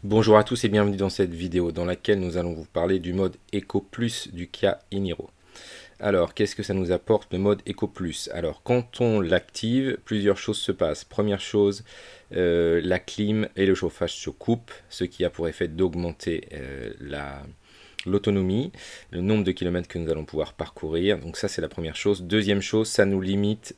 Bonjour à tous et bienvenue dans cette vidéo dans laquelle nous allons vous parler du mode Eco Plus du Kia e-Niro. Alors, qu'est-ce que ça nous apporte le mode Eco Plus? Alors, quand on l'active, plusieurs choses se passent. Première chose, la clim et le chauffage se coupent, ce qui a pour effet d'augmenter l'autonomie, le nombre de kilomètres que nous allons pouvoir parcourir. Donc ça, c'est la première chose. Deuxième chose, ça nous limite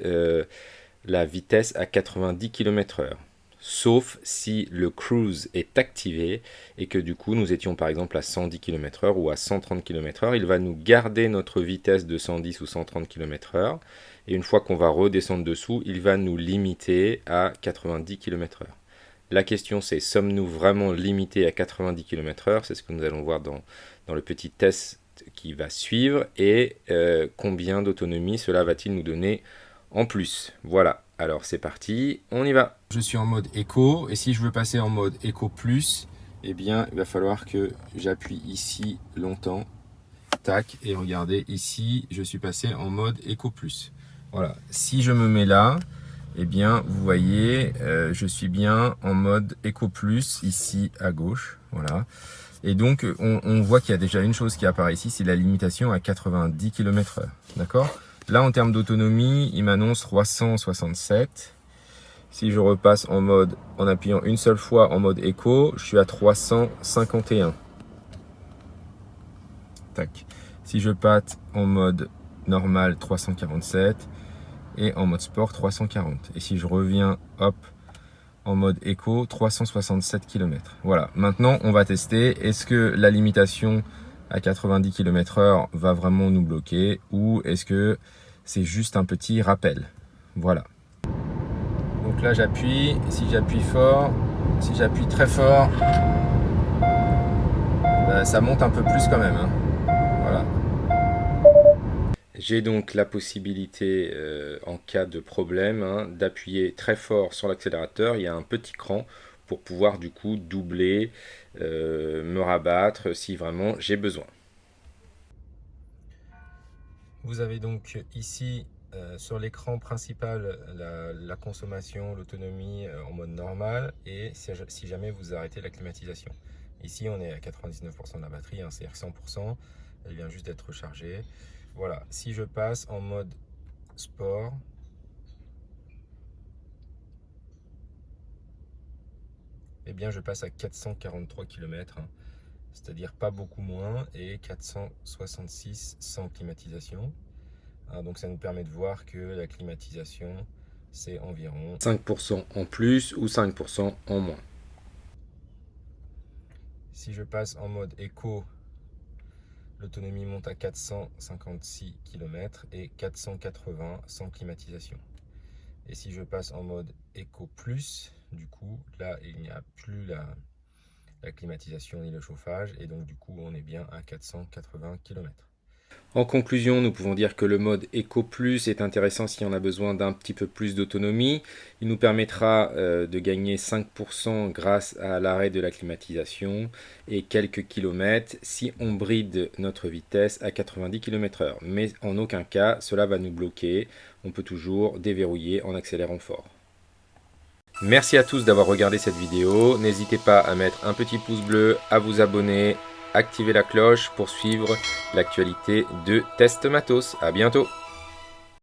la vitesse à 90 km/h. Sauf si le cruise est activé et que du coup nous étions par exemple à 110 km/h ou à 130 km/h, il va nous garder notre vitesse de 110 ou 130 km/h et une fois qu'on va redescendre dessous, il va nous limiter à 90 km/h. La question c'est, sommes-nous vraiment limités à 90 km/h? C'est ce que nous allons voir dans le petit test qui va suivre et combien d'autonomie cela va-t-il nous donner en plus. Voilà, alors c'est parti, on y va. Je suis en mode éco et si je veux passer en mode éco plus, eh bien il va falloir que j'appuie ici longtemps. Tac, et regardez ici, je suis passé en mode éco plus. Voilà, si je me mets là, eh bien vous voyez, je suis bien en mode éco plus ici à gauche. Voilà. Et donc on voit qu'il y a déjà une chose qui apparaît ici, c'est la limitation à 90 km/h. D'accord? Là, en termes d'autonomie, il m'annonce 367. Si je repasse en mode, en appuyant une seule fois en mode éco, je suis à 351. Tac. Si je passe en mode normal, 347. Et en mode sport, 340. Et si je reviens, hop, en mode éco, 367 km. Voilà. Maintenant, on va tester. Est-ce que la limitation à 90 km/h va vraiment nous bloquer ou est-ce que c'est juste un petit rappel? Voilà. Donc là j'appuie, si j'appuie fort, si j'appuie très fort, ça monte un peu plus quand même, hein. Voilà. J'ai donc la possibilité, en cas de problème, hein, d'appuyer très fort sur l'accélérateur. Il y a un petit cran pour pouvoir du coup doubler, me rabattre si vraiment j'ai besoin. Vous avez donc ici sur l'écran principal la consommation, l'autonomie en mode normal et si jamais vous arrêtez la climatisation. Ici on est à 99% de la batterie, hein, c'est-à-dire 100%, elle vient juste d'être rechargée. Voilà, si je passe en mode sport, eh bien je passe à 443 km, hein, c'est-à-dire pas beaucoup moins, et 466 sans climatisation. Hein, donc ça nous permet de voir que la climatisation, c'est environ 5% en plus ou 5% en moins. Si je passe en mode éco, l'autonomie monte à 456 km et 480 sans climatisation. Et si je passe en mode Eco Plus, du coup, là, il n'y a plus la climatisation ni le chauffage. Et donc, du coup, on est bien à 480 km. En conclusion, nous pouvons dire que le mode Eco Plus est intéressant si on a besoin d'un petit peu plus d'autonomie. Il nous permettra de gagner 5% grâce à l'arrêt de la climatisation et quelques kilomètres si on bride notre vitesse à 90 km/h. Mais en aucun cas, cela va nous bloquer. On peut toujours déverrouiller en accélérant fort. Merci à tous d'avoir regardé cette vidéo. N'hésitez pas à mettre un petit pouce bleu, à vous abonner, activer la cloche pour suivre l'actualité de Test Matos. À bientôt.